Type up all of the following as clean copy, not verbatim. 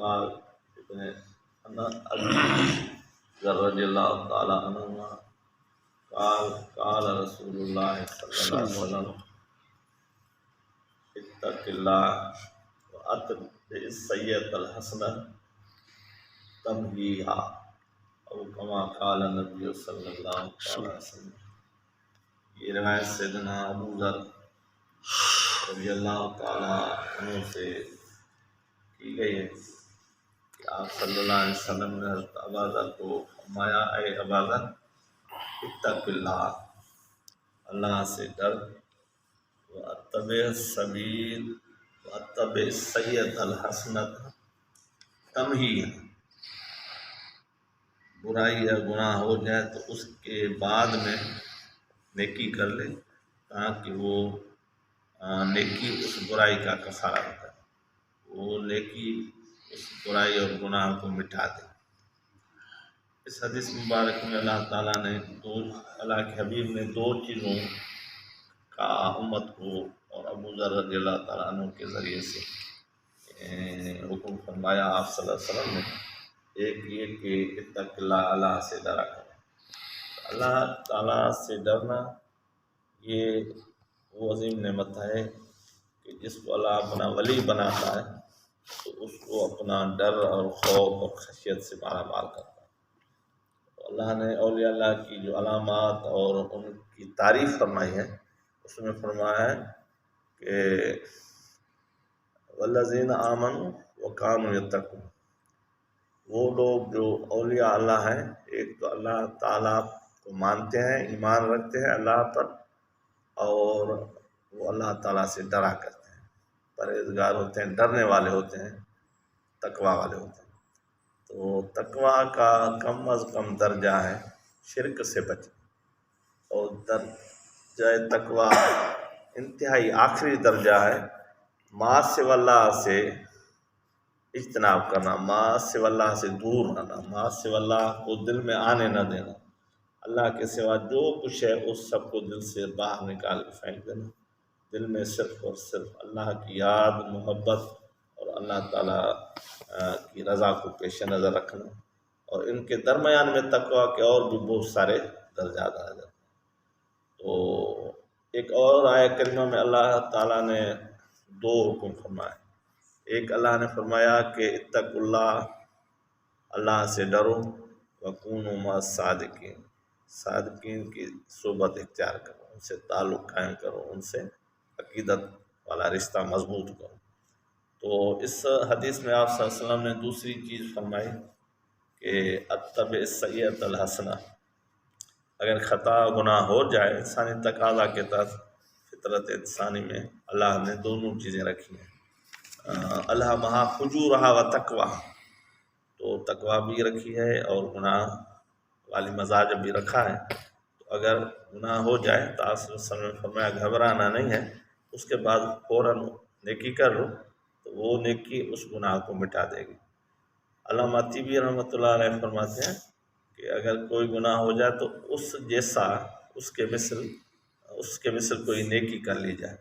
قال ابن ابی ذر رضی اللہ تعالی عنہ قال قال رسول اللہ صلی اللہ علیہ وسلم اتق اللہ واتبع السیئۃ الحسنہ تمحیہا او کما قال نبی صلی اللہ علیہ وسلم۔ یہ روایت سیدنا ابو ذر رضی اللہ تعالیٰ عنہ سے کی گئی ہے کہ آپ صلی اللہ علیہ وسلم نے حضرت ابا ذر کو فرمایا، اے ابا ذر اتق اللہ، اللہ سے ڈر، واتبع السبیل واتبع السیئۃ الحسنۃ تمحیہا، برائی یا گناہ ہو جائے تو اس کے بعد میں نیکی کر لے تاکہ وہ نیکی اس برائی کا کفارہ کرے، وہ نیکی اس برائی اور گناہ کو مٹا دے۔ اس حدیث مبارک میں اللہ تعالیٰ نے اللہ کے حبیب نے دو چیزوں کا امت کو اور ابو ذر رضی اللہ تعالیٰ عنہ کے ذریعے سے حکم فرمایا آپ صلی اللہ علیہ وسلم نے۔ ایک یہ کہ اتق اللہ، اللہ سے ڈرا کرے۔ اللہ تعالیٰ سے ڈرنا یہ وہ عظیم نعمت ہے کہ جس کو اللہ اپنا ولی بناتا ہے تو اس کو اپنا ڈر اور خوف اور خشیت سے مالا مال کرتا ہے۔ اللہ نے اولیاء اللہ کی جو علامات اور ان کی تعریف فرمائی ہے اس میں فرمایا ہے کہ والذین آمنوا وکانوا یتقون، وہ لوگ جو اولیاء اللہ ہیں، ایک تو اللہ تعالیٰ کو مانتے ہیں، ایمان رکھتے ہیں اللہ پر، اور وہ اللہ تعالیٰ سے ڈرا کرتے ہیں، پرہیزگار ہوتے ہیں، ڈرنے والے ہوتے ہیں، تقوی والے ہوتے ہیں۔ تو تقوی کا کم از کم درجہ ہے شرک سے بچنا، اور درجہ تقوی انتہائی آخری درجہ ہے ما سوی اللہ سے اجتناب کرنا، ما سوی اللہ سے دور رہنا، ما سوی اللہ کو دل میں آنے نہ دینا، اللہ کے سوا جو کچھ ہے اس سب کو دل سے باہر نکال کے پھینک دینا، دل میں صرف اور صرف اللہ کی یاد، محبت اور اللہ تعالیٰ کی رضا کو پیش نظر رکھنا۔ اور ان کے درمیان میں تقوی کے اور بھی بہت سارے درجات آ جاتے ہیں۔ تو ایک اور آیت کریمہ میں اللہ تعالیٰ نے دو حکم فرمائے۔ ایک اللہ نے فرمایا کہ اتقوا اللہ، اللہ سے ڈرو، وکونوا مع الصادقین، صادقین کی صحبت اختیار کرو، ان سے تعلق قائم کرو، ان سے عقیدت والا رشتہ مضبوط کرو۔ تو اس حدیث میں آپ صلی اللہ علیہ وسلم نے دوسری چیز فرمائی کہ اتبع السیئۃ الحسنہ، اگر خطا گناہ ہو جائے، انسانی تقاضا کے تحت فطرت انسانی میں اللہ نے دونوں چیزیں رکھی ہیں، اللہ مہا فجورہا و تقویٰ، تو تقویٰ بھی رکھی ہے اور گناہ والی مزاج بھی رکھا ہے۔ تو اگر گناہ ہو جائے تو آپ صلی اللہ علیہ وسلم نے فرمایا گھبرانا نہیں ہے، اس کے بعد فوراً نیکی کر لو تو وہ نیکی اس گناہ کو مٹا دے گی۔ علامہ طیبی رحمۃ اللہ علیہ فرماتے ہیں کہ اگر کوئی گناہ ہو جائے تو اس جیسا اس کے مثل کوئی نیکی کر لی جائے۔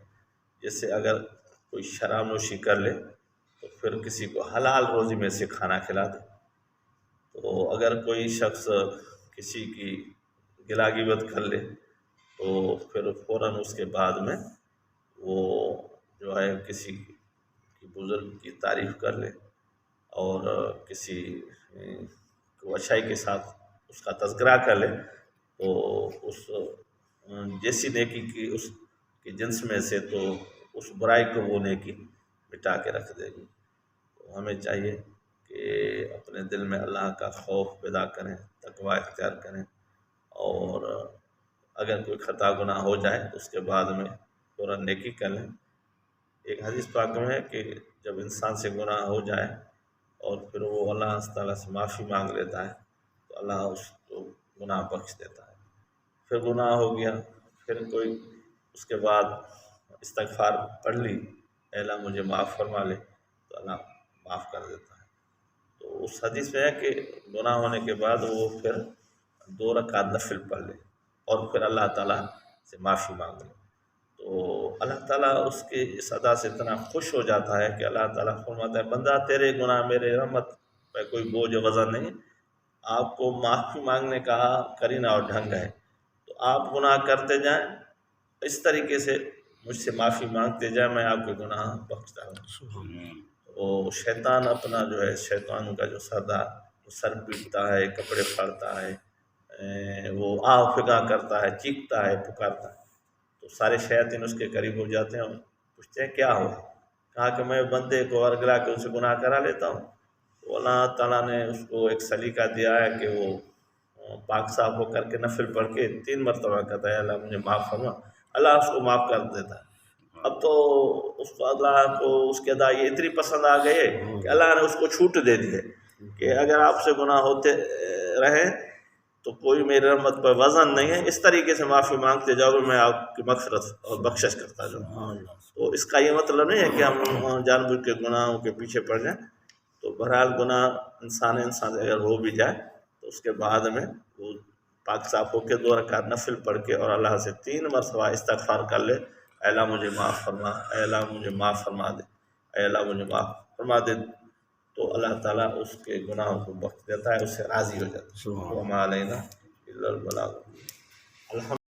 جیسے اگر کوئی شراب نوشی کر لے تو پھر کسی کو حلال روزی میں سے کھانا کھلا دے، تو اگر کوئی شخص کسی کی گلا غیبت کر لے تو پھر فوراً اس کے بعد میں وہ جو ہے کسی کی بزرگ کی تعریف کر لے اور کسی کو اچھائی کے ساتھ اس کا تذکرہ کر لے تو اس جیسی نیکی کی اس کے جنس میں سے تو اس برائی کو وہ نیکی مٹا کے رکھ دے گی۔ تو ہمیں چاہیے کہ اپنے دل میں اللہ کا خوف پیدا کریں، تقوی اختیار کریں، اور اگر کوئی خطا گناہ ہو جائے تو اس کے بعد میں فوراً نیکی کر لیں۔ ایک حدیث پاک میں ہے کہ جب انسان سے گناہ ہو جائے اور پھر وہ اللہ تعالیٰ سے معافی مانگ لیتا ہے تو اللہ اس کو گناہ بخش دیتا ہے۔ پھر گناہ ہو گیا، پھر کوئی اس کے بعد استغفار پڑھ لی، اے اللہ مجھے معاف فرما لے، تو اللہ معاف کر دیتا ہے۔ تو اس حدیث میں ہے کہ گناہ ہونے کے بعد وہ پھر 2 رکعت نفل پڑھ لے اور پھر اللہ تعالیٰ سے معافی مانگ لے۔ تو تو اللہ تعالیٰ اس کی اس ادا سے اتنا خوش ہو جاتا ہے کہ اللہ تعالیٰ فرماتا ہے بندہ تیرے گناہ میرے رحمت پہ کوئی بوجھ وزن نہیں، آپ کو معافی مانگنے کا کرینہ اور ڈھنگ ہے، تو آپ گناہ کرتے جائیں، اس طریقے سے مجھ سے معافی مانگتے جائیں، میں آپ کے گناہ بخشتا ہوں۔ وہ شیطان اپنا جو ہے، شیطان کا جو سردار وہ سر پیٹتا ہے، کپڑے پھاڑتا ہے، وہ آہ فگاں کرتا ہے، چیختا ہے، پکارتا ہے، تو سارے شیاطین اس کے قریب ہو جاتے ہیں اور پوچھتے ہیں کیا ہوا؟ کہا کہ میں بندے کو ورگلا کے ان سے گناہ کرا لیتا ہوں، تو اللہ تعالیٰ نے اس کو ایک سلیقہ دیا ہے کہ وہ پاک صاف ہو کر کے نفل پڑھ کے 3 مرتبہ کہتا ہے اللہ مجھے معاف فرما، اللہ اس کو معاف کر دیتا ہے۔ اب تو اس کو اللہ کو اس کے ادا یہ اتنی پسند آ گئی ہے کہ اللہ نے اس کو چھوٹ دے دی ہے کہ اگر آپ سے گناہ ہوتے رہیں تو کوئی میری رحمت پر وزن نہیں ہے، اس طریقے سے معافی مانگتے جاؤ گے میں آپ کی مغفرت اور بخشش کرتا جاؤں۔ تو اس کا یہ مطلب نہیں ہے کہ ہم جان بوجھ کے گناہوں کے پیچھے پڑ جائیں، تو بہرحال گناہ انسان اگر ہو بھی جائے تو اس کے بعد میں وہ پاک صاف ہو کے 2 رکعت نفل پڑھ کے اور اللہ سے 3 مرتبہ استغفار کر لے، اے اللہ مجھے معاف فرما، اے اللہ مجھے معاف فرما دے، اے اللہ مجھے معاف فرما دے، تو اللہ تعالیٰ اس کے گناہوں کو بخش دیتا ہے، اس سے راضی ہو جاتا ہے۔ وما علینا الا البلاغ۔ الحمد